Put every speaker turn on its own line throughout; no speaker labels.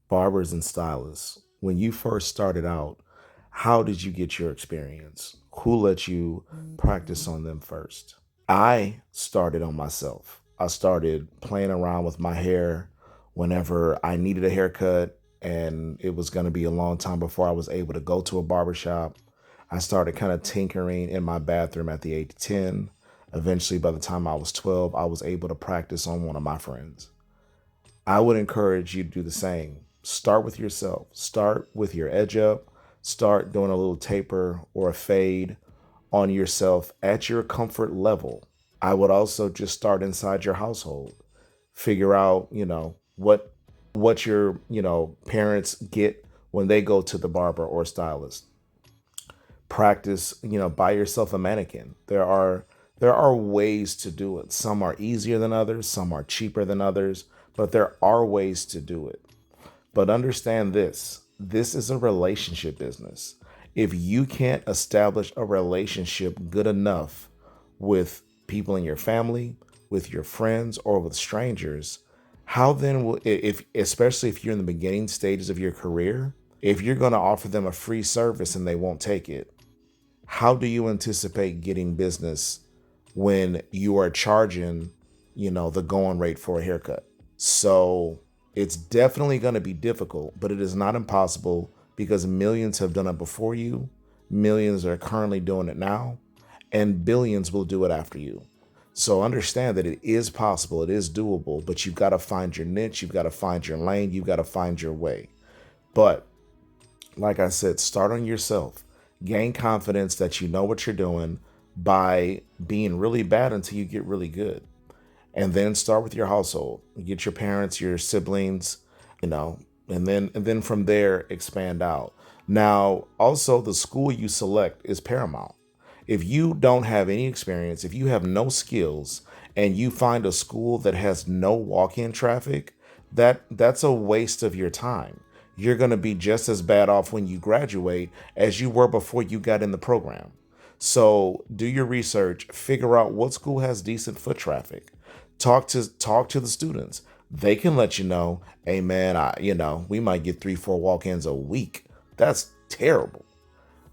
Barbers and stylists, when you first started out, how did you get your experience? Who let you practice on them first? I started on myself. I started playing around with my hair whenever I needed a haircut, and it was going to be a long time before I was able to go to a barbershop. I started kind of tinkering in my bathroom at the age of 10. Eventually, by the time I was 12, I was able to practice on one of my friends. I would encourage you to do the same. Start with yourself. Start with your edge up. Start doing a little taper or a fade on yourself at your comfort level. I would also just start inside your household. Figure out, what your, parents get when they go to the barber or stylist. Practice, buy yourself a mannequin. There are ways to do it. Some are easier than others, some are cheaper than others, but there are ways to do it. But understand this is a relationship business. If you can't establish a relationship good enough with people in your family, with your friends, or with strangers, how then will, if especially if you're in the beginning stages of your career, if you're going to offer them a free service and they won't take it, how do you anticipate getting business when you are charging, the going rate for a haircut? So it's definitely going to be difficult, but it is not impossible because millions have done it before you. Millions are currently doing it now, and billions will do it after you. So understand that it is possible, it is doable, but you've got to find your niche, you've got to find your lane, you've got to find your way. But like I said, start on yourself. Gain confidence that you know what you're doing by being really bad until you get really good. And then start with your household. Get your parents, your siblings, you know, and then from there expand out. Now, also the school you select is paramount. If you don't have any experience, if you have no skills and you find a school that has no walk-in traffic, that's a waste of your time. You're going to be just as bad off when you graduate as you were before you got in the program. So, do your research, figure out what school has decent foot traffic. Talk to the students. They can let you know, hey man, we might get 3, 4 walk-ins a week. That's terrible.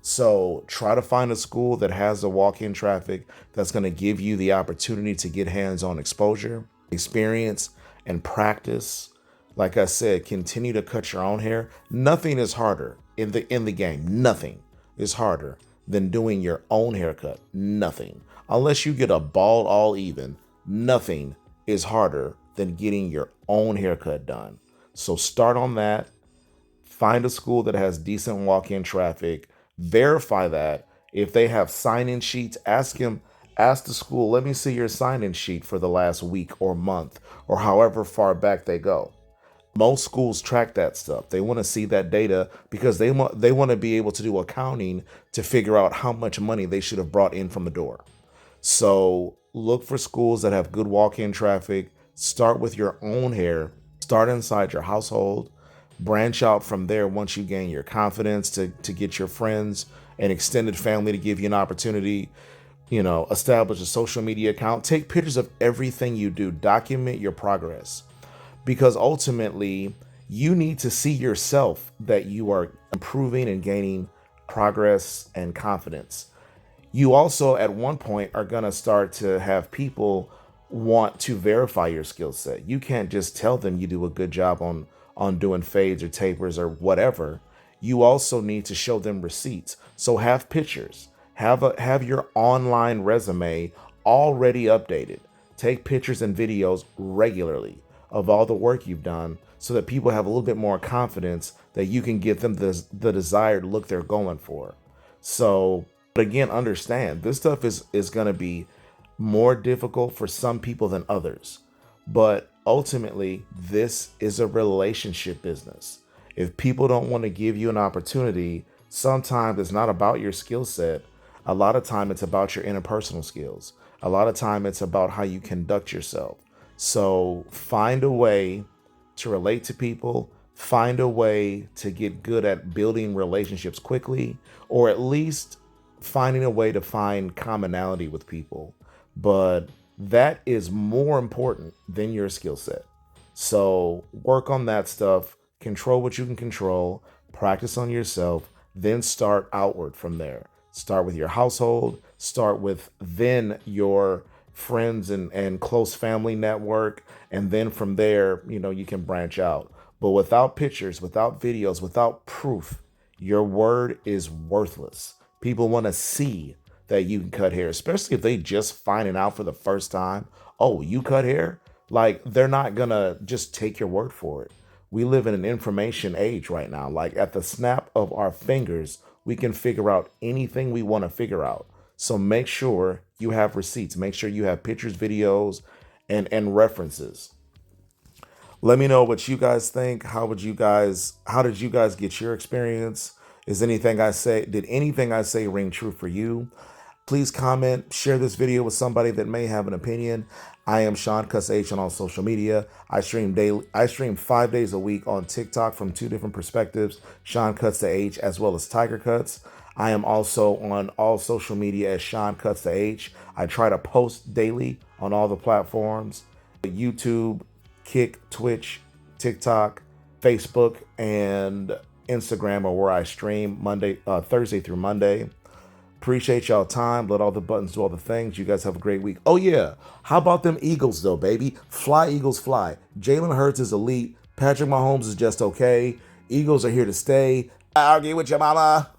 So try to find a school that has the walk-in traffic that's going to give you the opportunity to get hands-on exposure, experience, and practice. Like I said, continue to cut your own hair. Nothing is harder in the game. Nothing is harder than doing your own haircut. Nothing. Unless you get a bald all even, nothing is harder than getting your own haircut done. So start on that. Find a school that has decent walk-in traffic. Verify that. If they have sign-in sheets, ask the school, let me see your sign-in sheet for the last week or month or however far back they go. Most schools track that stuff. They want to see that data because they want to be able to do accounting to figure out how much money they should have brought in from the door. So look for schools that have good walk-in traffic. Start with your own hair. Start inside your household. Branch out from there once you gain your confidence to get your friends and extended family to give you an opportunity. Establish a social media account. Take pictures of everything you do. Document your progress because ultimately you need to see yourself that you are improving and gaining progress and confidence. You also at one point are going to start to have people want to verify your skill set. You can't just tell them you do a good job on doing fades or tapers or whatever. You also need to show them receipts. So have pictures. Have your online resume already updated. Take pictures and videos regularly of all the work you've done so that people have a little bit more confidence that you can give them the desired look they're going for. So, but again, understand this stuff is going to be more difficult for some people than others. But ultimately, this is a relationship business. If people don't want to give you an opportunity, sometimes it's not about your skill set. A lot of time it's about your interpersonal skills. A lot of time it's about how you conduct yourself. So find a way to relate to people, find a way to get good at building relationships quickly, or at least finding a way to find commonality with people. But that is more important than your skill set. So work on that stuff. Control what you can control, practice on yourself, then start outward from there. Start with your household, start with then your friends and close family network. And then from there, you can branch out. But without pictures, without videos, without proof, your word is worthless. People want to see that you can cut hair, especially if they just find it out for the first time. Oh, you cut hair? Like, they're not gonna just take your word for it. We live in an information age right now. Like, at the snap of our fingers, we can figure out anything we want to figure out. So make sure you have receipts. Make sure you have pictures, videos, and references. Let me know what you guys think. How did you guys get your experience? Did anything I say ring true for you? Please comment, share this video with somebody that may have an opinion. I am Sean Cuts H on all social media. I stream 5 days a week on TikTok from two different perspectives, Sean Cuts the H as well as Tiger Cuts. I am also on all social media as Sean Cuts the H. I try to post daily on all the platforms: YouTube, Kick, Twitch, TikTok, Facebook, and Instagram are where I stream Thursday through Monday. Appreciate y'all time. Let all the buttons do all the things. You guys have a great week. Oh yeah, how about them Eagles though, baby? Fly Eagles fly. Jalen Hurts is elite. Patrick Mahomes is just okay. Eagles are here to stay. Argue with your mama.